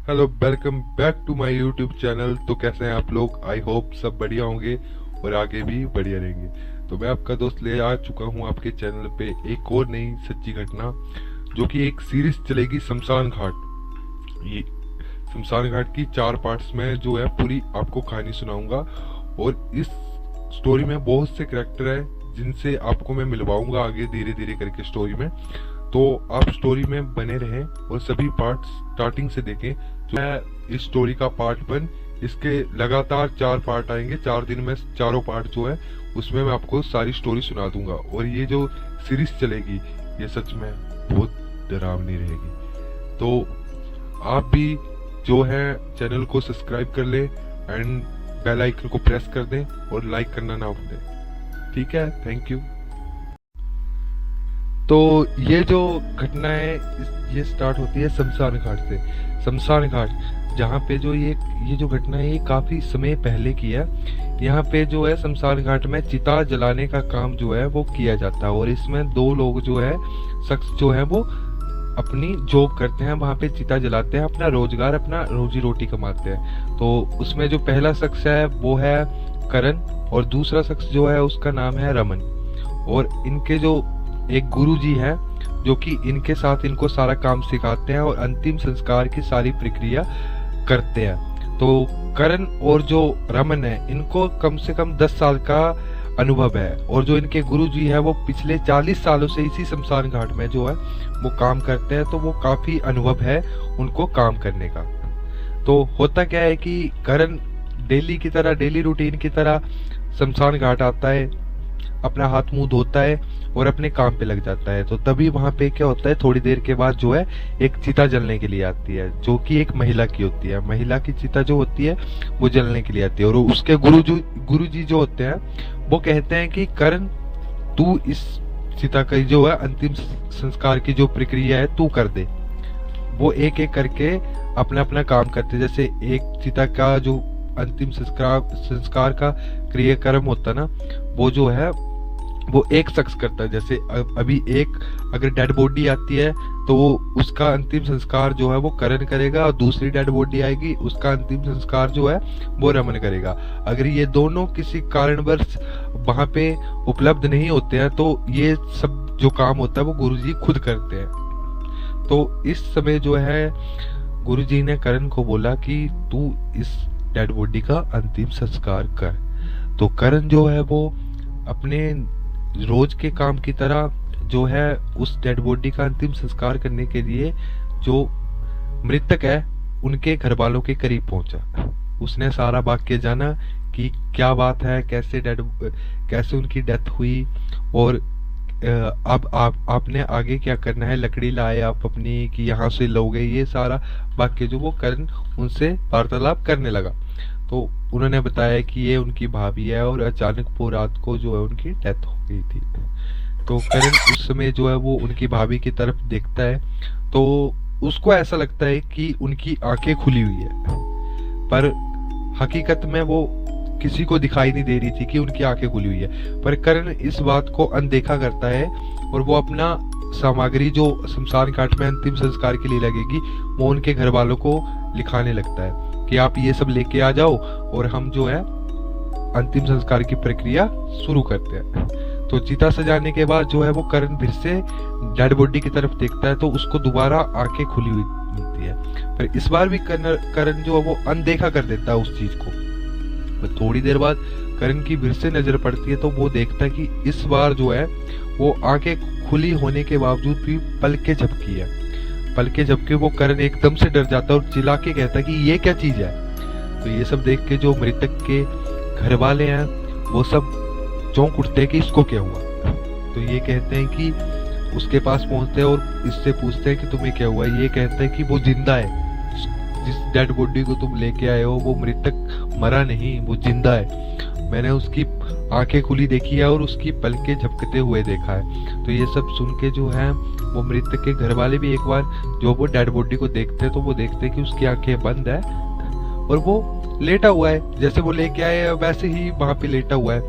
Hello, welcome back to my YouTube channel. तो कैसे हैं आप लोग? आई होप सब बढ़िया होंगे और आगे भी बढ़िया रहेंगे। तो मैं आपका दोस्त ले आ चुका हूं आपके चैनल पे एक और नई सच्ची घटना, जो कि एक सीरीज चलेगी शमशान घाट। ये शमशान घाट की 4 पार्ट्स में जो है पूरी आपको कहानी सुनाऊंगा। और इस स्टोरी में बहुत से कैरेक्टर हैं जिनसे आपको मैं मिलवाऊंगा आगे धीरे धीरे करके स्टोरी में। तो आप स्टोरी में बने रहें और सभी पार्ट स्टार्टिंग से देखें। जो है इस स्टोरी का पार्ट 1, इसके लगातार 4 पार्ट आएंगे। 4 दिन में चारों पार्ट जो है उसमें मैं आपको सारी स्टोरी सुना दूंगा। और ये जो सीरीज चलेगी ये सच में बहुत डरावनी रहेगी। तो आप भी जो है चैनल को सब्सक्राइब कर ले एंड बेल आइकन को प्रेस कर दें और लाइक करना ना भूलें। ठीक है, थैंक यू। तो ये जो घटना है ये स्टार्ट होती है शमशान घाट से। शमशान घाट जहाँ पे जो ये जो घटना है ये काफी समय पहले की है। यहाँ पे जो है शमशान घाट में चिता जलाने का काम जो है वो किया जाता है। और इसमें 2 लोग जो है शख्स जो है वो अपनी जॉब करते हैं, वहाँ पे चिता जलाते हैं, अपना रोजगार अपना रोजी रोटी कमाते हैं। तो उसमें जो पहला शख्स है वो है करण और दूसरा शख्स जो है उसका नाम है रमन। और इनके जो एक गुरुजी हैं जो कि इनके साथ इनको सारा काम सिखाते हैं और अंतिम संस्कार की सारी प्रक्रिया करते हैं। तो करण और जो रमन है इनको कम से कम 10 साल का अनुभव है। और जो इनके गुरुजी है वो पिछले 40 सालों से इसी शमशान घाट में जो है वो काम करते हैं। तो वो काफी अनुभव है उनको काम करने का। तो होता क्या है कि करण डेली की तरह, डेली रूटीन की तरह शमशान घाट आता है, अपना हाथ मुंह धोता है और अपने काम पे लग जाता है। तो तभी वहां पे क्या होता है, थोड़ी देर के बाद जो है एक चिता जलने के लिए आती है, जो कि एक महिला की होती है। महिला की चिता जो होती है वो जलने के लिए आती है। और उसके गुरुजी जो होते हैं वो कहते हैं कि करण तू इस चिता का जो है अंतिम संस्कार की जो प्रक्रिया है तू कर दे। वो एक एक करके अपना अपना काम करते। जैसे एक चिता का जो अंतिम संस्कार का क्रियाक्रम होता है ना, वो जो है वो एक शख्स करता है। जैसे अभी एक अगर डेड बॉडी आती है तो वो उसका अंतिम संस्कार जो है वो करण करेगा, और दूसरी डेड बॉडी आएगी उसका अंतिम संस्कार जो है वो रमन करेगा। अगर ये दोनों किसी कारणवश वहां पे उपलब्ध नहीं होते हैं तो ये सब जो काम होता है वो गुरुजी खुद करते हैं। तो इस समय जो है गुरुजी ने करण को बोला कि तू इस डेड बॉडी का अंतिम संस्कार कर। तो करण जो है वो अपने रोज के काम की तरह जो है उस डेड बॉडी का अंतिम संस्कार करने के लिए जो मृतक है उनके घर वालों के करीब पहुंचा। उसने सारा वाक्य जाना कि क्या बात है, कैसे उनकी डेथ हुई और अब आपने आगे क्या करना है, लकड़ी लाए आप अपनी कि यहाँ से लोगे। ये सारा वाक्य जो वो करण उनसे वार्तालाप करने लगा। तो उन्होंने बताया कि ये उनकी भाभी है और अचानक वो रात को जो है उनकी डेथ हो गई थी। तो करण उस समय जो है वो उनकी भाभी की तरफ देखता है तो उसको ऐसा लगता है कि उनकी आंखें खुली हुई है, पर हकीकत में वो किसी को दिखाई नहीं दे रही थी कि उनकी आंखें खुली हुई है। पर करण इस बात को अनदेखा करता है और वो अपना सामग्री जो शमशान घाट में अंतिम संस्कार के लिए लगेगी वो उनके घर वालों को लिखाने लगता है कि आप ये सब लेके आ जाओ और हम जो है अंतिम संस्कार की प्रक्रिया शुरू करते हैं। तो चिता सजाने के बाद जो है वो करण फिर से डेड बॉडी की तरफ देखता है तो उसको दोबारा आंखें खुली हुई मिलती है। पर इस बार भी करण जो है वो अनदेखा कर देता है उस चीज को। थोड़ी देर बाद करण की फिर से नजर पड़ती है तो वो देखता है कि इस बार जो है वो आंखें खुली होने के बावजूद भी पलकें झपकी है। पलकें झपके वो करण एकदम से डर जाता है और चिल्ला के कहता है कि ये क्या चीज है। तो ये सब देख के जो मृतक के घर वाले हैं वो सब चौंक उठते हैं कि इसको क्या हुआ। तो ये कहते हैं कि उसके पास पहुंचते हैं और इससे पूछते हैं कि तुम्हें क्या हुआ। ये कहता है कि वो जिंदा है, जिस डेड बॉडी को तुम लेके आए हो वो मृतक मरा नहीं, वो जिंदा है। मैंने उसकी आंखें खुली देखी है और उसकी पलकें झपकते हुए देखा है। तो ये सब सुन के जो है वो मृतक के घर वाले भी एक बार जो वो डेड बॉडी को देखते हैं तो वो देखते हैं कि उसकी आंखें बंद है और वो लेटा हुआ है, जैसे वो लेके आए वैसे ही वहां पे लेटा हुआ है।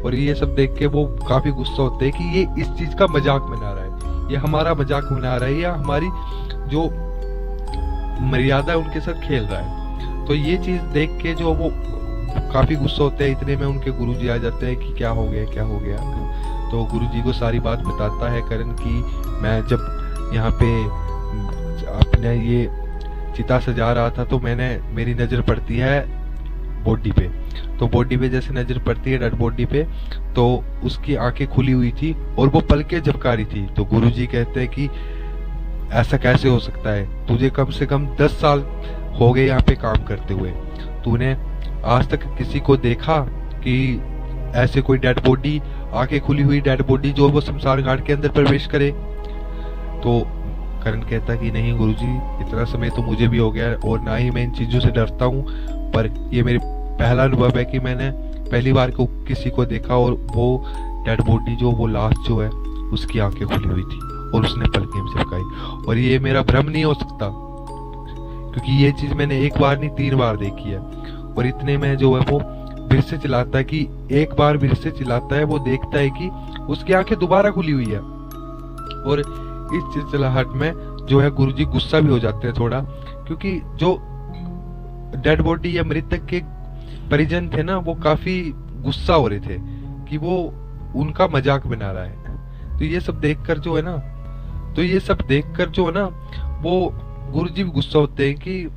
और ये सब देख के वो काफी गुस्सा होते हैं कि ये इस चीज का मजाक बना रहा है, ये हमारा मजाक बना रहा है, या हमारी जो मर्यादा उनके साथ खेल रहा है। तो ये चीज देख के जो वो काफी गुस्सा होते हैं। इतने में उनके गुरुजी आ जाते हैं कि क्या हो गया क्या हो गया। तो गुरुजी को सारी बात बताता है करण की मैं जब यहाँ पे अपने ये चिता सजा रहा था तो मेरी नजर पड़ती है बॉडी पे। तो बॉडी पे जैसे नजर पड़ती है डेड बॉडी पे तो उसकी आंखें खुली हुई थी और वो पलकें झपका रही थी। तो गुरुजी कहते हैं कि ऐसा कैसे हो सकता है, तुझे कम से कम 10 साल हो गए यहाँ पे काम करते हुए, तूने आज तक किसी को देखा कि ऐसे कोई डेड बॉडी, आंखें खुली हुई डेड बॉडी जो वो शमशान घाट के अंदर प्रवेश करे। तो करण कहता कि नहीं गुरुजी, इतना समय तो मुझे भी हो गया और ना ही मैं इन चीजों से डरता हूँ, पर ये मेरे पहला अनुभव है कि मैंने पहली बार को किसी को देखा और वो डेड बॉडी जो वो लाश जो है उसकी आंखें खुली हुई थी और उसने पलकें झपकाई। और ये मेरा भ्रम नहीं हो सकता क्योंकि ये चीज मैंने एक बार नहीं 3 बार देखी है। और इतने में जो है वो फिर से चिल्लाता है कि एक बार फिर से चिल्लाता है, वो देखता है कि उसकी आंखें दोबारा खुली हुई है। और इस चिल्चिलाहट में जो है गुरुजी गुस्सा भी हो जाते हैं थोड़ा, क्योंकि जो डेड बॉडी या मृतक के परिजन थे ना वो काफी गुस्सा हो रहे थे कि वो उनका मजाक बना रहा है। तो ये सब देखकर जो है ना वो गुरुजी भी गुस्सा होते हैं कि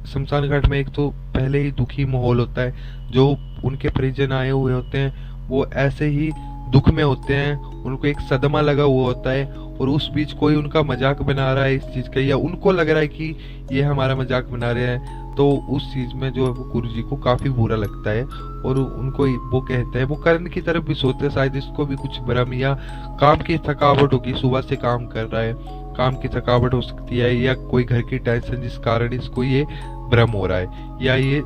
शमशान घाट में एक तो पहले ही दुखी माहौल होता है, जो उनके परिजन आए हुए होते हैं वो ऐसे ही दुख में होते हैं, उनको एक सदमा लगा हुआ होता है और उस बीच कोई उनका मजाक बना रहा है इस चीज का, या उनको लग रहा है कि ये हमारा मजाक बना रहे हैं। तो उस चीज में जो है वो गुरुजी को काफी बुरा लगता है और उनको वो कहते हैं, वो करण की तरफ भी सोचते हैं शायद इसको भी कुछ भ्रम या काम की थकावट होगी, सुबह से काम कर रहा है, काम की थकावट हो सकती है, या कोई घर की टेंशन जिस कारण इसको ये भ्रम हो रहा है या ये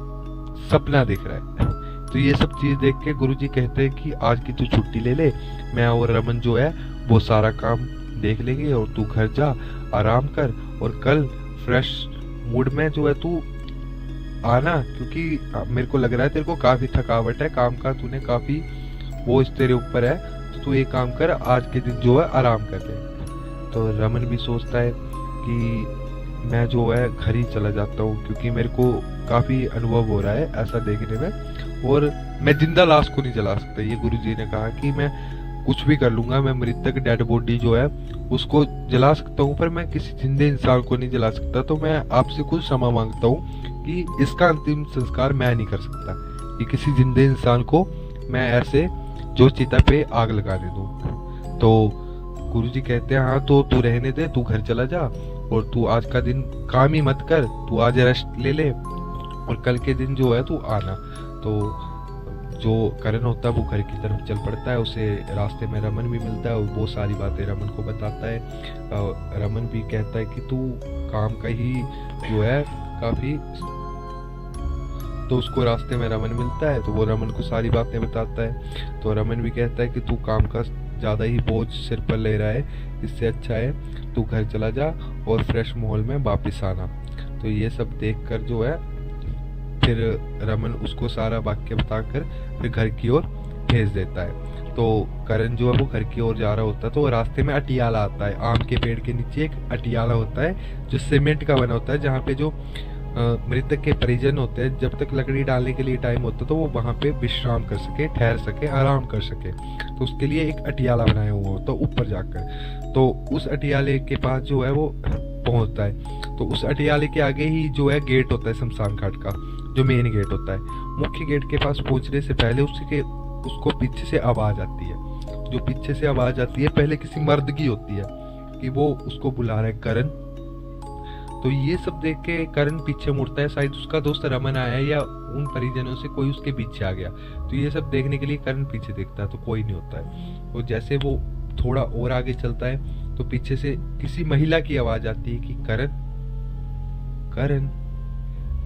सपना दिख रहा है। तो ये सब चीज देख के गुरुजी कहते हैं कि आज की तू छुट्टी ले ले, मैं और रमन जो है वो सारा काम देख लेंगे और तू घर जा, आराम कर और कल फ्रेश मूड में जो है तू आना, क्योंकि मेरे को लग रहा है तेरे को काफी थकावट है काम का, तूने काफी बोझ तेरे ऊपर है, तो तू एक काम कर आज के दिन जो है आराम कर ले। तो रमन भी सोचता है कि मैं जो है घर ही चला जाता हूँ क्योंकि मेरे को काफी अनुभव हो रहा है ऐसा देखने में, और मैं जिंदा लाश को नहीं जला सकता। ये गुरुजी ने कहा कि मैं कुछ भी कर लूंगा, मैं मृतक डेड बॉडी जो है उसको जला सकता हूँ पर मैं किसी जिंदे इंसान को नहीं जला सकता। तो मैं आपसे कुछ क्षमा मांगता हूँ कि इसका अंतिम संस्कार मैं नहीं कर सकता कि किसी जिंदे इंसान को मैं ऐसे जो चिता पे आग लगाने दूं। तो गुरुजी कहते हैं हाँ तो तू रहने दे, तू घर चला जा और तू आज का दिन काम ही मत कर, तू आज रेस्ट ले ले और कल के दिन जो है तू आना। तो जो करण होता है वो घर की तरफ चल पड़ता है, उसे रास्ते में रमन भी मिलता है और वो सारी बातें रमन को बताता है। रमन भी कहता है कि तू काम का ही जो है काफी, तो उसको रास्ते में रमन मिलता है तो वो रमन को सारी बातें बताता है। तो रमन भी कहता है कि तू काम का ज्यादा ही बोझ सिर पर ले रहा है, इससे अच्छा है तू घर चला जा और फ्रेश माहौल में वापस आना। तो ये सब देखकर जो है फिर रमन उसको सारा वाक्य बताकर फिर घर की ओर भेज देता है। तो करण जो है वो घर की ओर जा रहा होता है तो रास्ते में अटियाला आता है, आम के पेड़ के नीचे एक अटियाला होता है जो सीमेंट का बना होता है, जहाँ पे जो मृतक के परिजन होते हैं जब तक लकड़ी डालने के लिए टाइम होता है तो वो वहां पे विश्राम कर सके, ठहर सके, आराम कर सके। तो उसके लिए एक अटियाला बनाया हुआ होता है ऊपर जाकर। तो उस अटियाले के पास जो है वो पहुंचता है। तो उस अटियाले के आगे ही जो है गेट होता है शमशान घाट का, जो मेन गेट होता है। मुख्य गेट के पास पहुंचने से पहले उसको पीछे से आवाज आती है। जो पीछे से आवाज आती है पहले किसी मर्द की होती है कि वो उसको बुला रहा है करण। तो ये सब देख के करण पीछे मुड़ता है, शायद उसका दोस्त रमन आया है या उन परिजनों से कोई उसके पीछे आ गया। तो ये सब देखने के लिए करण पीछे देखता है तो कोई नहीं होता है। और जैसे वो थोड़ा और आगे चलता है तो पीछे से किसी महिला की आवाज आती है कि करण करण।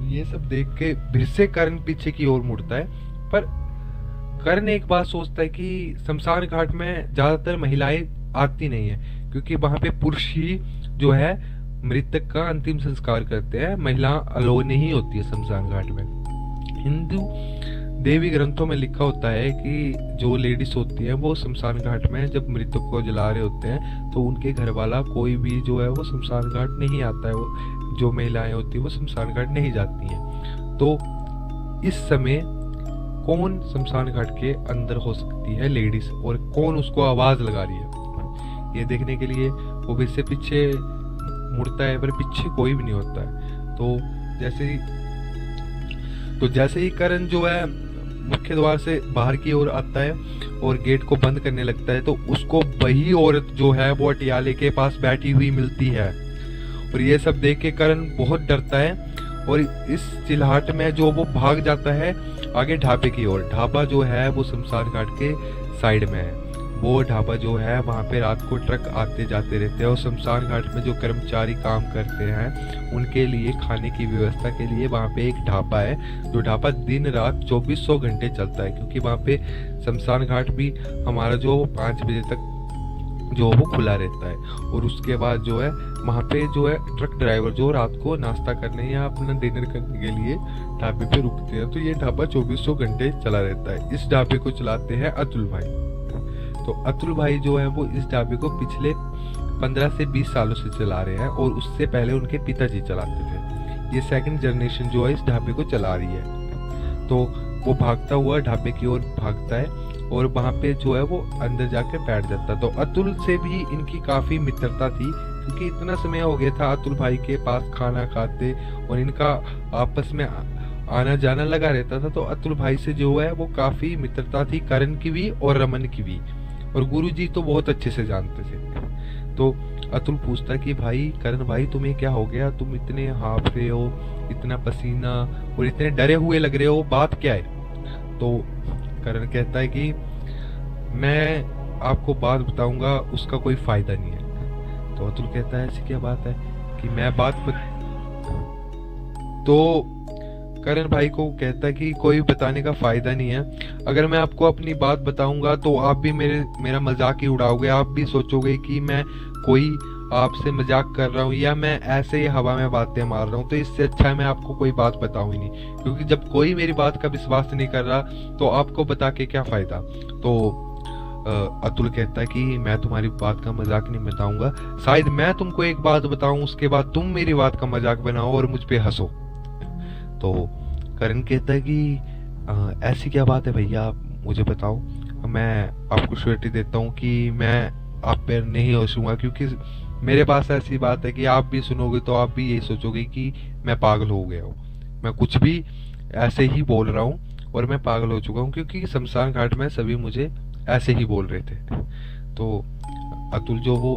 ये सब देख के फिर से करण पीछे की ओर मुड़ता है, पर करण एक बात सोचता है कि शमशान घाट में ज्यादातर महिलाएं आती नहीं है क्योंकि वहां पे पुरुष ही जो है मृतक का अंतिम संस्कार करते हैं, महिला अलोने ही होती है शमशान घाट में। हिंदू देवी ग्रंथों में लिखा होता है कि जो लेडीज होती हैं वो शमशान घाट में जब मृतक को जला रहे होते हैं तो उनके घर वाला कोई भी जो है वो शमशान घाट नहीं आता है, वो जो महिलाएं होती है वो शमशान घाट नहीं जाती हैं। तो इस समय कौन शमशान घाट के अंदर हो सकती है लेडीज और कौन उसको आवाज लगा रही है, ये देखने के लिए वो वैसे पीछे मुड़ता है पर पीछे कोई भी नहीं होता है। तो जैसे ही करण जो है मुख्य द्वार से बाहर की ओर आता है और गेट को बंद करने लगता है तो उसको वही औरत जो है वो अटियाले के पास बैठी हुई मिलती है। और ये सब देख के करण बहुत डरता है और इस चिल्लाहट में जो वो भाग जाता है आगे ढाबे की ओर। ढाबा जो है वो शमशान घाट के साइड में है। वो ढाबा जो है वहाँ पे रात को ट्रक आते जाते रहते हैं और शमशान घाट में जो कर्मचारी काम करते हैं उनके लिए खाने की व्यवस्था के लिए वहाँ पे एक ढाबा है, जो ढाबा दिन रात 2400 घंटे चलता है, क्योंकि वहाँ पे शमशान घाट भी हमारा जो 5 बजे तक जो वो खुला रहता है। और उसके बाद जो है वहाँ पे जो है ट्रक ड्राइवर जो रात को नाश्ता करने या अपना डिनर करने के लिए ढाबे पे रुकते हैं। तो ये ढाबा 2400 घंटे चला रहता है। इस ढाबे को चलाते हैं अतुल भाई। तो अतुल भाई जो है वो इस ढाबे को पिछले 15 से 20 सालों से चला रहे हैं और उससे पहले उनके पिताजी चलाते थे। ये सेकंड जनरेशन जो है इस ढाबे को चला रही है। तो वो भागता हुआ ढाबे की ओर भागता है और वहाँ पे जो है वो अंदर जाकर बैठ जाता है। तो अतुल से भी इनकी काफी मित्रता थी, क्योंकि इतना समय हो गया था अतुल भाई के पास खाना खाते और इनका आपस में आना जाना लगा रहता था। तो अतुल भाई से जो है वो काफी मित्रता थी, करण की भी और रमन की भी। और गुरुजी तो बहुत अच्छे से जानते थे। तो अतुल पूछता कि भाई करण भाई तुम्हें क्या हो गया, तुम इतने हाफ रहे हो, इतना पसीना और इतने डरे हुए लग रहे हो, बात क्या है। तो करण कहता है कि मैं आपको बात बताऊंगा, उसका कोई फायदा नहीं है। तो अतुल कहता है ऐसी क्या बात है कि मैं तो करण भाई को कहता है कि कोई बताने का फायदा नहीं है, अगर मैं आपको अपनी बात बताऊंगा तो आप भी मेरा मजाक ही उड़ाओगे, आप भी सोचोगे कि मैं कोई आपसे मजाक कर रहा हूँ या मैं ऐसे ही हवा में बातें मार रहा हूँ। तो इससे अच्छा है मैं आपको कोई बात बताऊं ही नहीं, क्योंकि जब कोई मेरी बात का विश्वास नहीं कर रहा तो आपको बता के क्या फायदा। तो अतुल कहता है कि मैं तुम्हारी बात का मजाक नहीं बताऊंगा, शायद मैं तुमको एक बात बताऊं उसके बाद तुम मेरी बात का मजाक बनाओ और मुझ पे हंसो। तो करण कहता है कि ऐसी क्या बात है भैया, आप मुझे बताओ, मैं आपको श्योरिटी देता हूँ कि मैं आप पे नहीं हंसूंगा, क्योंकि मेरे पास ऐसी बात है कि आप भी सुनोगे तो आप भी यही सोचोगे कि मैं पागल हो गया हूँ, मैं कुछ भी ऐसे ही बोल रहा हूँ और मैं पागल हो चुका हूँ, क्योंकि शमशान घाट में सभी मुझे ऐसे ही बोल रहे थे। तो अतुल जो वो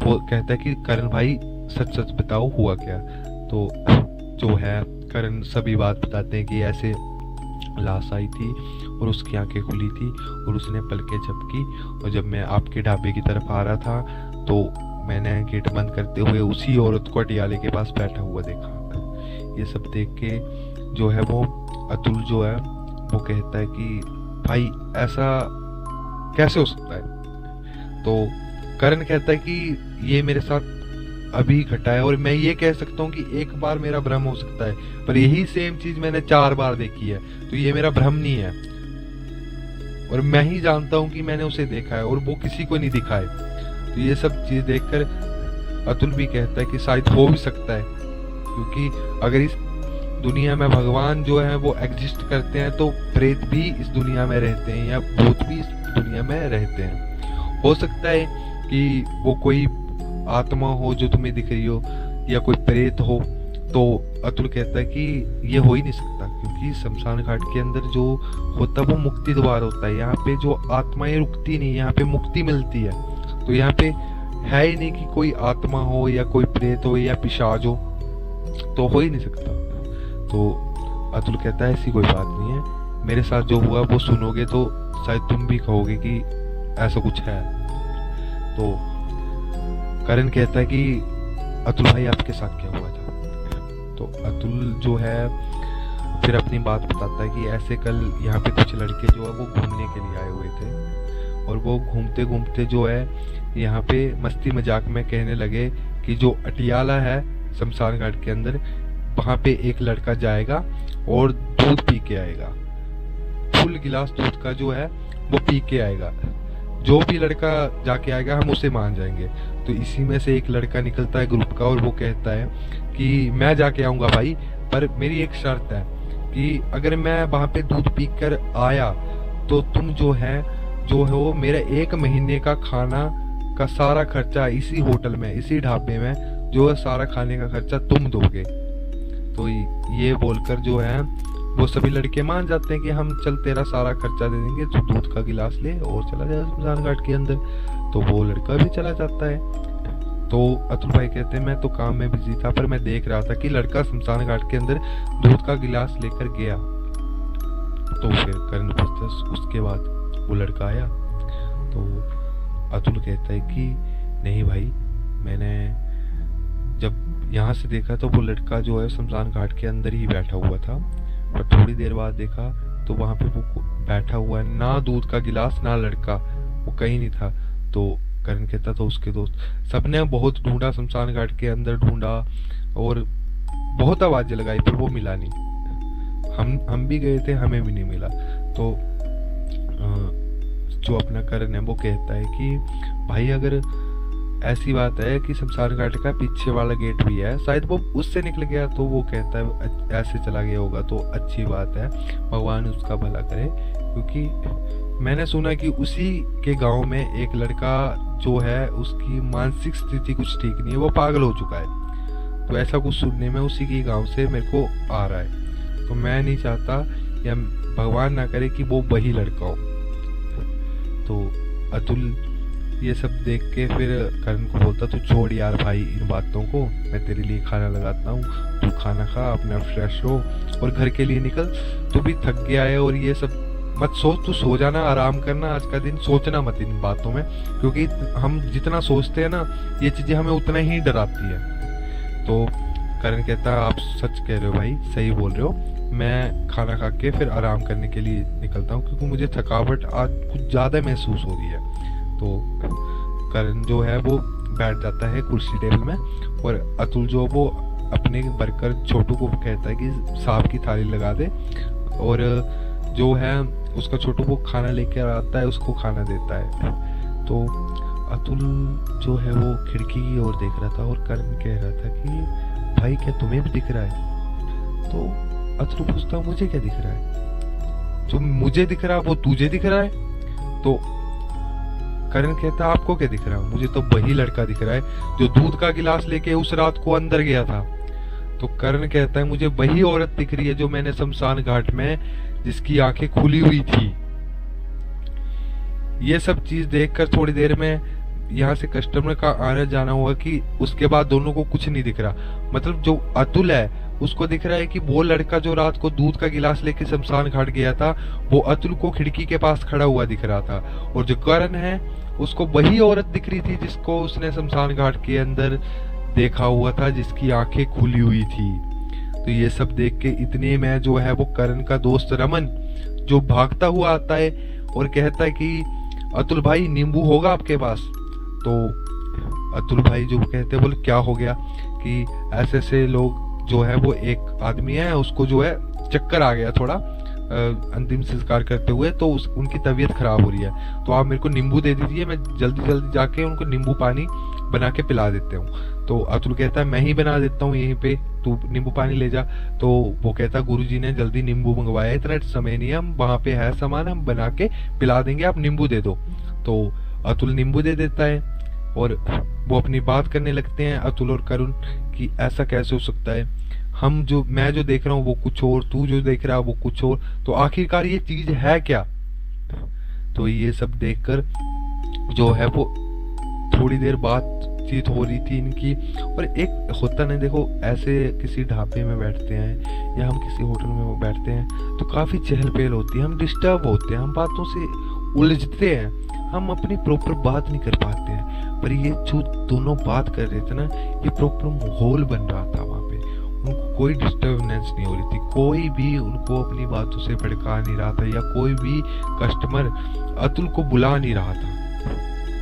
कहता है कि करण भाई सच सच बताओ हुआ क्या। तो जो है करण सभी बात बताते हैं कि ऐसे लाश आई थी और उसकी आंखें खुली थी और उसने पलकें झपकी, और जब मैं आपके ढाबे की तरफ आ रहा था तो मैंने गेट बंद करते हुए उसी औरत को अटियाले के पास बैठा हुआ देखा। ये सब देख के जो है वो अतुल जो है वो कहता है कि भाई ऐसा कैसे हो सकता है। तो करण कहता है कि ये मेरे साथ अभी घटा है और मैं ये कह सकता हूँ कि एक बार मेरा भ्रम हो सकता है, पर यही सेम चीज मैंने 4 बार देखी है, तो ये मेरा भ्रम नहीं है और मैं ही जानता हूँ कि मैंने उसे देखा है और वो किसी को नहीं दिखा है। तो ये सब चीज देखकर अतुल भी कहता है कि शायद हो भी सकता है, क्योंकि अगर इस दुनिया में भगवान जो है वो एग्जिस्ट करते हैं तो प्रेत भी इस दुनिया में रहते हैं या भूत भी इस दुनिया में रहते हैं। हो सकता है कि वो कोई आत्मा हो जो तुम्हें दिख रही हो या कोई प्रेत हो। तो अतुल कहता है कि ये हो ही नहीं सकता, क्योंकि शमशान घाट के अंदर जो होता है वो मुक्ति द्वार होता है, यहाँ पे जो आत्माएं रुकती नहीं, यहाँ पे मुक्ति मिलती है। तो यहाँ पे है ही नहीं कि कोई आत्मा हो या कोई प्रेत हो या पिशाच हो, तो हो ही नहीं सकता। तो अतुल कहता है ऐसी कोई बात नहीं है, मेरे साथ जो हुआ वो सुनोगे तो शायद तुम भी कहोगे कि ऐसा कुछ है। तो करण कहता है कि अतुल भाई आपके साथ क्या हुआ था। तो अतुल जो है फिर अपनी बात बताता है कि ऐसे कल यहाँ पे कुछ लड़के जो है वो घूमने के लिए आए हुए थे और वो घूमते घूमते जो है यहाँ पे मस्ती मजाक में कहने लगे कि जो अटियाला है शमशान घाट के अंदर, वहाँ पे एक लड़का जाएगा और दूध पी के आएगा। फुल गिलास दूध का जो है वो पी के आएगा। जो भी लड़का जाके आएगा हम उसे मान जाएंगे। तो इसी में से एक लड़का निकलता है ग्रुप का और वो कहता है कि मैं जाके आऊंगा भाई, पर मेरी एक शर्त है कि अगर मैं वहां पे दूध पी कर आया तो तुम जो है वो मेरा 1 महीने का खाना का सारा खर्चा इसी होटल में, इसी ढाबे में जो है सारा खाने का खर्चा तुम दोगे। तो ये बोलकर जो है वो सभी लड़के मान जाते हैं कि हम चल तेरा सारा खर्चा दे देंगे, तो दूध का गिलास ले और चला जाए शमशान घाट के अंदर। तो वो लड़का भी चला जाता है। तो अतुल भाई कहते हैं मैं तो काम में बिजी था, पर मैं देख रहा था कि लड़का शमशान घाट के अंदर दूध का गिलास लेकर गया। तो फिर करण पूछता उसके बाद वो लड़का आया। तो अतुल कहता है कि नहीं भाई, मैंने जब यहाँ से देखा तो वो लड़का जो है शमशान घाट के अंदर ही बैठा हुआ था, पर थोड़ी देर बाद देखा तो वहां पे वो बैठा हुआ है, ना दूध का गिलास ना लड़का, वो कहीं नहीं था। तो करण कहता था उसके दोस्त सबने बहुत ढूंढा, शमशान घाट के अंदर ढूंढा और बहुत आवाजें लगाई, पर वो मिला नहीं। हम भी गए थे, हमें भी नहीं मिला। तो जो अपना करण है वो कहता है कि भाई अगर ऐसी बात है कि शमशान घाट का पीछे वाला गेट भी है, शायद वो उससे निकल गया, तो वो कहता है ऐसे चला गया होगा तो अच्छी बात है, भगवान उसका भला करे। क्योंकि मैंने सुना कि उसी के गांव में एक लड़का जो है उसकी मानसिक स्थिति कुछ ठीक नहीं है, वो पागल हो चुका है। तो ऐसा कुछ सुनने में उसी के गांव से मेरे को आ रहा है। तो मैं नहीं चाहता या भगवान ना करे कि वो वही लड़का हो। तो अतुल ये सब देख के फिर करण को बोलता तू छोड़ यार भाई इन बातों को, मैं तेरे लिए खाना लगाता हूँ, तू खाना खा, अपना फ्रेश हो और घर के लिए निकल। तू भी थक गया है और ये सब मत सोच, तू सो जाना, आराम करना, आज का दिन सोचना मत इन बातों में, क्योंकि हम जितना सोचते हैं ना ये चीजें हमें उतना ही डराती है। तो करण कहता आप सच कह रहे हो भाई, सही बोल रहे हो, मैं खाना खा के फिर आराम करने के लिए निकलता हूँ, क्योंकि मुझे थकावट आज कुछ ज्यादा महसूस हो रही है। तो करण जो है वो बैठ जाता है कुर्सी टेबल में और अतुल जो वो अपने वर्कर छोटू को कहता है कि सांप की थाली लगा दे, और जो है उसका छोटू वो खाना लेकर आता है, उसको खाना देता है। तो अतुल जो है वो खिड़की की ओर देख रहा था और करण कह रहा था कि भाई क्या तुम्हें भी दिख रहा है? तो अतुल पूछता मुझे क्या दिख रहा है? जो मुझे दिख रहा है वो तुझे दिख रहा है? तो करण कहता आपको क्या दिख रहा है? मुझे तो वही लड़का दिख रहा है जो दूध का गिलास लेके उस रात को अंदर गया था। तो करण कहता है मुझे वही औरत दिख रही है जो मैंने शमशान घाट में, जिसकी आंखें खुली हुई थी। ये सब चीज देखकर थोड़ी देर में यहाँ से कस्टमर का आना जाना हुआ कि उसके बाद दोनों को कुछ नहीं दिख रहा। मतलब जो अतुल है उसको दिख रहा है कि वो लड़का जो रात को दूध का गिलास लेके शमशान घाट गया था वो अतुल को खिड़की के पास खड़ा हुआ दिख रहा था, और जो करण है उसको वही औरत दिख रही थी जिसको उसने शमशान घाट के अंदर देखा हुआ था, जिसकी आंखें खुली हुई थी। तो ये सब देख के इतने में जो है वो करण का दोस्त रमन जो भागता हुआ आता है और कहता है कि अतुल भाई नींबू होगा आपके पास? तो अतुल भाई जो कहते हैं बोले क्या हो गया? कि ऐसे ऐसे लोग जो है वो एक आदमी है उसको जो है चक्कर आ गया थोड़ा अंतिम संस्कार करते हुए, तो उनकी तबीयत खराब हो रही है, तो आप मेरे को नींबू दे दीजिए, मैं जल्दी जल्दी जाके उनको नींबू पानी बना के पिला देते हूँ। तो अतुल कहता है मैं ही बना देता हूँ यहीं पे, तू नींबू पानी ले जा। तो वो कहता गुरुजी ने जल्दी नींबू मंगवाया, इतना समय नहीं है, हम वहां पे है सामान, हम बना के पिला देंगे, आप नींबू दे दो। तो अतुल नींबू दे देता है और वो अपनी बात करने लगते हैं अतुल और करुण कि ऐसा कैसे हो सकता है, मैं जो देख रहा हूँ वो कुछ और, तू जो देख रहा है वो कुछ और, तो आखिरकार ये चीज है क्या? तो ये सब देखकर जो है वो थोड़ी देर बातचीत हो रही थी इनकी। और एक होता नहीं, देखो ऐसे किसी ढाबे में बैठते हैं या हम किसी होटल में बैठते हैं तो काफी चहल पहल होती है, हम डिस्टर्ब होते हैं, हम बातों से उलझते हैं, हम अपनी प्रॉपर बात नहीं कर पाते हैं। पर ये जो दोनों बात कर रहे थे ना, ये प्रॉपर माहौल बन रहा था वहां पे, उनको कोई डिस्टर्बेंस नहीं हो रही थी, कोई भी उनको अपनी बातों से भड़का नहीं रहा था या कोई भी कस्टमर अतुल को बुला नहीं रहा था।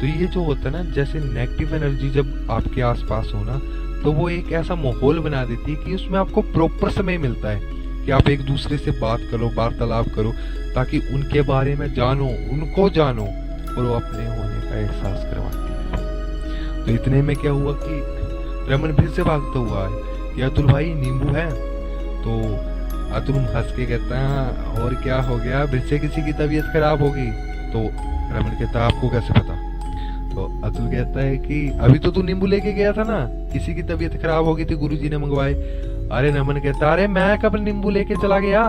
तो ये जो होता है ना, जैसे नेगेटिव एनर्जी जब आपके आसपास हो ना, तो वो एक ऐसा माहौल बना देती है कि उसमें आपको प्रॉपर समय मिलता है कि आप एक दूसरे से बात करो, वार्तालाप करो, ताकि उनके बारे में जानो, उनको जानो और वो अपने होने का एहसास करवाती है। तो इतने में क्या हुआ कि रमन फिर से भागता हुआ है कि अतुल भाई नींबू है। तो अतुल हंस के कहता है और क्या हो गया, फिर से किसी की तबीयत खराब होगी। तो रमन कहता है आपको कैसे पता? तो अतुल कहता है कि अभी तो तू नींबू लेके गया था ना, किसी की तबीयत खराब होगी थी, गुरुजी ने मंगवाए। अरे रमन कहता अरे मैं कब नींबू लेके चला गया?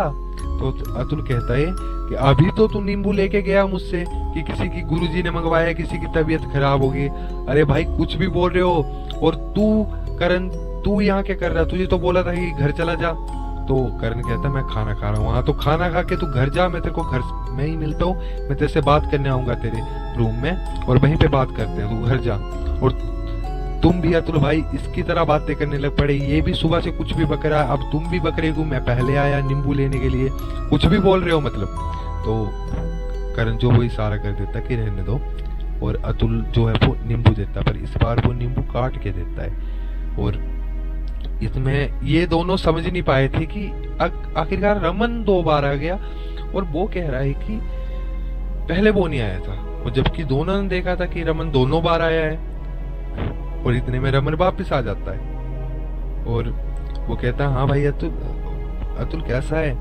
तो अतुल कहता है कि अभी तो तू नींबू लेके गया मुझसे कि किसी की गुरुजी ने मंगवाया, किसी की तबीयत खराब होगी। अरे भाई कुछ भी बोल रहे हो। और तू करण, तू यहाँ क्या कर रहा है? तुझे तो बोला था कि घर चला जा। तो करण कहता मैं खाना खा रहा हूँ। हाँ तो खाना खा के तू घर जा, मैं तेरे को घर में ही मिलता हूँ, मैं तेरे से बात करने आऊंगा तेरे रूम में और वहीं पे बात करते हैं, तू घर जा। और तुम भी अतुल भाई इसकी तरह बातें करने लग पड़े, ये भी सुबह से कुछ भी बक रहा है, अब तुम भी बक रहे हो, मैं पहले आया नींबू लेने के लिए, कुछ भी बोल रहे हो मतलब। तो करण जो वो इशारा कर देता कि रहने दो, और अतुल जो है वो नींबू देता, पर इस बार वो नींबू काट के देता है। और इसमें ये दोनों समझ नहीं पाए थे कि आखिरकार रमन 2 बार आ गया और वो कह रहा है कि पहले वो नहीं आया था, और जबकि दोनों ने देखा था कि रमन दोनों बार आया है। और इतने में रमन वापिस आ जाता है और वो कहता है हाँ भाई अतुल कैसा है?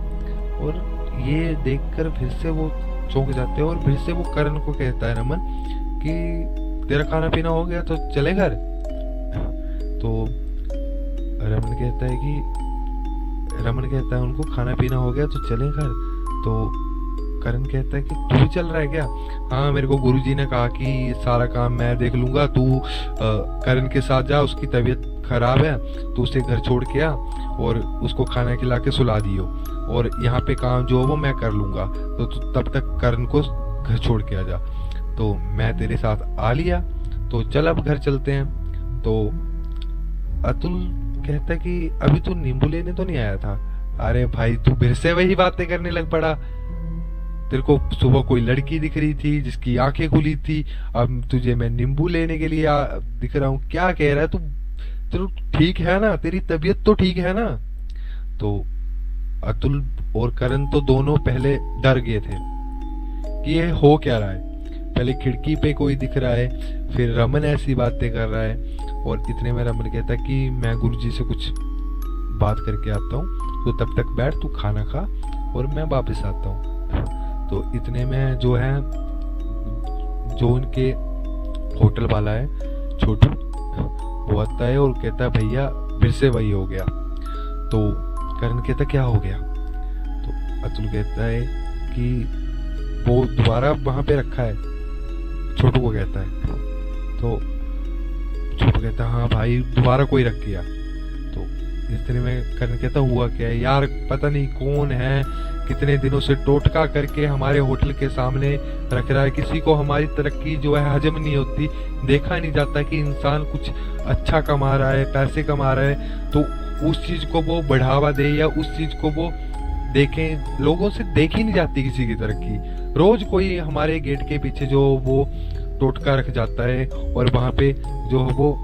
और ये देखकर फिर से वो चौंक जाते हैं और फिर से वो करण को कहता है रमन कि तेरा खाना पीना हो गया तो चले घर। तो रमन कहता है उनको खाना पीना हो गया तो चले घर। तो करण कहता है कि तू चल रहा है क्या? हाँ मेरे को गुरुजी ने कहा कि सारा काम मैं देख लूंगा, तू करण के साथ जा, उसकी तबीयत खराब है, तो उसे घर छोड़ के आ और उसको खाना खिला के सुला दियो, और यहाँ पे काम जो वो मैं कर लूंगा, तो तब तक करण को घर छोड़ के आ जा। तो मैं तेरे साथ आ लिया, तो चल अब घर चलते हैं। तो अतुल कहता कि अभी तू नींबू लेने तो नहीं आया था? अरे भाई तू फिर से वही बातें करने लग पड़ा, तेरे को सुबह कोई लड़की दिख रही थी जिसकी आंखें खुली थी, अब तुझे मैं नींबू लेने के लिए दिख रहा हूँ, क्या कह रहा है तू? तेरे ठीक है ना, तेरी तबीयत तो ठीक है ना? तो अतुल और करण तो दोनों पहले डर गए थे कि ये हो क्या रहा है। पहले खिड़की पे कोई दिख रहा है, फिर रमन ऐसी बातें कर रहा है, और इतने में रमन कहता है कि मैं गुरुजी से कुछ बात करके आता हूँ, तो तब तक बैठ, तू खाना खा और मैं वापस आता हूँ। तो इतने में जो है, जो उनके होटल वाला है छोटू, वो आता है और कहता है भैया फिर से वही हो गया। तो करण कहता क्या हो गया? तो अतुल कहता है कि वो दोबारा वहां पे रखा है, छोटू को कहता है। तो छोटू कहता हाँ भाई दोबारा कोई रख गया। तो इतने में करण कहता हुआ क्या है यार, पता नहीं कौन है, कितने दिनों से टोटका करके हमारे होटल के सामने रख रहा है, किसी को हमारी तरक्की जो है हजम नहीं होती, देखा नहीं जाता कि इंसान कुछ अच्छा कमा रहा है, पैसे कमा रहा है, तो उस चीज को वो बढ़ावा दे या उस चीज को वो देखें। लोगों से देखी नहीं जाती किसी की तरक्की, रोज कोई हमारे गेट के पीछे जो वो टोटका रख जाता है और वहां पे जो वो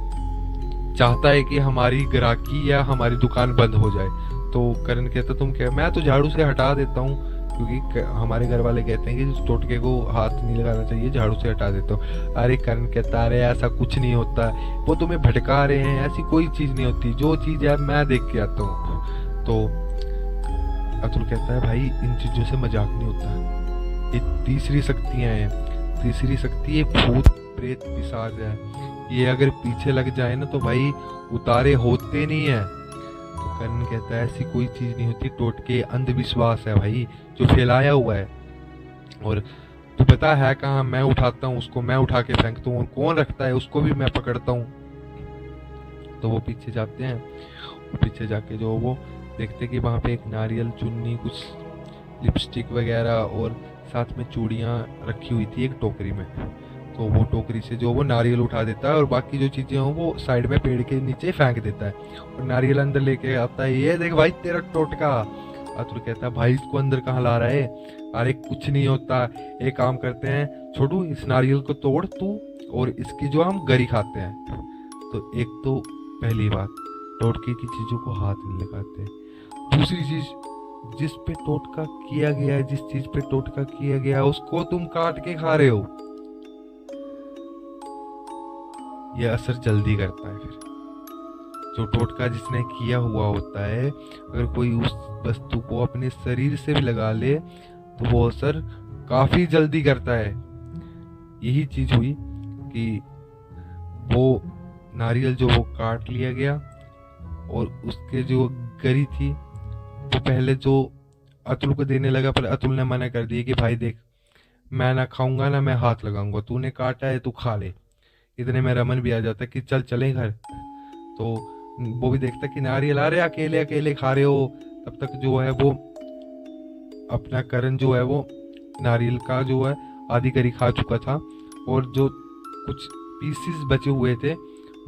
चाहता है कि हमारी ग्राहकी या हमारी दुकान बंद हो जाए। तो करण कहता तुम क्या, मैं तो झाड़ू से हटा देता हूँ, क्योंकि हमारे घर वाले कहते हैं कि जिस टोटके को हाथ नहीं लगाना चाहिए, झाड़ू से हटा देता हूँ। अरे करण कहता अरे ऐसा कुछ नहीं होता, वो तुम्हें भटका रहे हैं, ऐसी कोई चीज नहीं होती, जो चीज है मैं देख के आता हूँ। तो अतुल कहता है भाई इन चीजों से मजाक नहीं होता, ये तीसरी शक्तियां हैं, तीसरी शक्ति एक भूत प्रेत पिशाच है, ये अगर पीछे लग जाए ना तो भाई उतारे होते नहीं है। तो करण कहता है ऐसी कोई चीज नहीं होती, टोटके अंधविश्वास है भाई जो फैलाया हुआ है, और तू पता है कहाँ, मैं उठाता हूँ उसको, मैं उठा के फेंकता हूँ, कौन रखता है उसको भी मैं पकड़ता हूँ। तो वो पीछे जाते हैं, पीछे जाके जो वो देखते कि वहां पे एक नारियल चुन्नी, कुछ लिपस्टिक वगैरह और साथ में चूड़ियां रखी हुई थी एक टोकरी में। तो वो टोकरी से जो वो नारियल उठा देता है और बाकी जो चीजें हों वो साइड में पेड़ के नीचे फेंक देता है, और नारियल अंदर लेके आता है, ये देख भाई तेरा टोटका। अतुल कहता है भाई इसको अंदर कहाँ ला रहा है? अरे कुछ नहीं होता, एक काम करते हैं छोटू, इस नारियल को तोड़ तू और इसकी जो हम गरी खाते हैं। तो एक तो पहली बात, टोटके की चीजों को हाथ नहीं लगाते। दूसरी चीज, जिस पे टोटका किया गया है, जिस चीज पे टोटका किया गया है, उसको तुम काट के खा रहे हो। यह असर जल्दी करता है। फिर जो टोटका जिसने किया हुआ होता है, अगर कोई उस वस्तु को अपने शरीर से भी लगा ले तो वो असर काफी जल्दी करता है। यही चीज हुई कि वो नारियल जो वो काट लिया गया और उसके जो गरी थी वो पहले जो अतुल को देने लगा, पर अतुल ने मना कर दिया कि भाई देख, मैं ना खाऊंगा ना मैं हाथ लगाऊंगा, तूने काटा है तू खा ले। इतने में रमन भी आ जाता कि चल चलें घर। तो वो भी देखता कि नारियल आ रहे, अकेले अकेले खा रहे हो। तब तक जो है वो अपना करण जो है वो नारियल का जो है आधी गरी खा चुका था, और जो कुछ पीसेस बचे हुए थे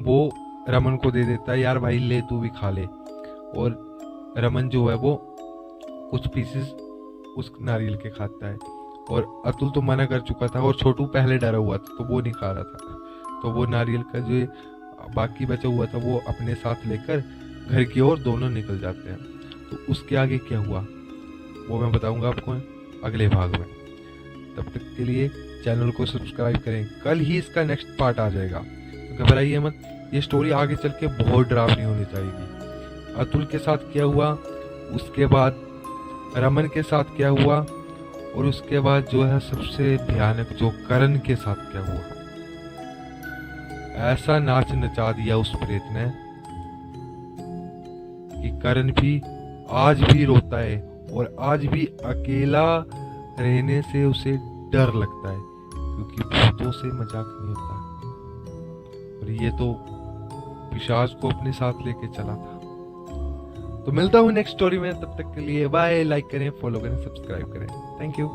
वो रमन को दे देता है, यार भाई ले तू भी खा ले। और रमन जो है वो कुछ पीसेस उस नारियल के खाता है, और अतुल तो मना कर चुका था और छोटू पहले डरा हुआ था तो वो नहीं खा रहा था। तो वो नारियल का जो बाकी बचा हुआ था वो अपने साथ लेकर घर की ओर दोनों निकल जाते हैं। तो उसके आगे क्या हुआ वो मैं बताऊंगा आपको अगले भाग में। तब तक के लिए चैनल को सब्सक्राइब करें, कल ही इसका नेक्स्ट पार्ट आ जाएगा। तो घबराइए मत, ये स्टोरी आगे चल के बहुत डरावनी होनी चाहिए। अतुल के साथ क्या हुआ, उसके बाद रमन के साथ क्या हुआ, और उसके बाद जो है सबसे भयानक जो करण के साथ क्या हुआ। ऐसा नाच नचा दिया उस प्रेत ने कि करण भी आज भी रोता है, और आज भी अकेला रहने से उसे डर लगता है, क्योंकि भूतों से मजाक नहीं होता। और ये तो पिशाच को अपने साथ लेके चला था। तो मिलता हूँ नेक्स्ट स्टोरी में, तब तक के लिए बाय। लाइक करें, फॉलो करें, सब्सक्राइब करें। Thank you.